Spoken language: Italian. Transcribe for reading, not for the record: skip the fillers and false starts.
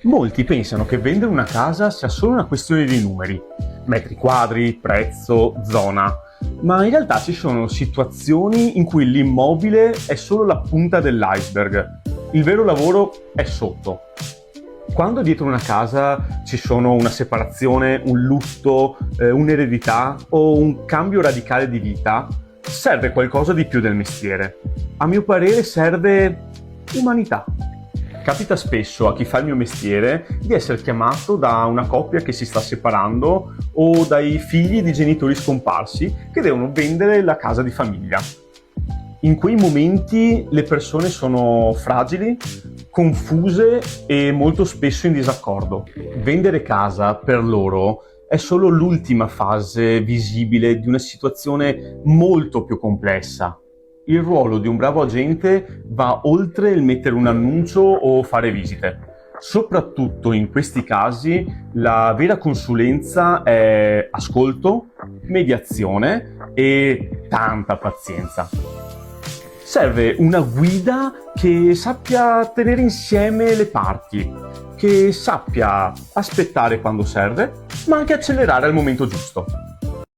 Molti pensano che vendere una casa sia solo una questione di numeri, metri quadri, prezzo, zona, ma in realtà ci sono situazioni in cui l'immobile è solo la punta dell'iceberg. Il vero lavoro è sotto. Quando dietro una casa ci sono una separazione, un lutto, un'eredità o un cambio radicale di vita, serve qualcosa di più del mestiere. A mio parere serve umanità. Capita spesso a chi fa il mio mestiere di essere chiamato da una coppia che si sta separando o dai figli di genitori scomparsi che devono vendere la casa di famiglia. In quei momenti le persone sono fragili, confuse e molto spesso in disaccordo. Vendere casa per loro è solo l'ultima fase visibile di una situazione molto più complessa. Il ruolo di un bravo agente va oltre il mettere un annuncio o fare visite. Soprattutto in questi casi la vera consulenza è ascolto, mediazione e tanta pazienza. Serve una guida che sappia tenere insieme le parti, che sappia aspettare quando serve, ma anche accelerare al momento giusto.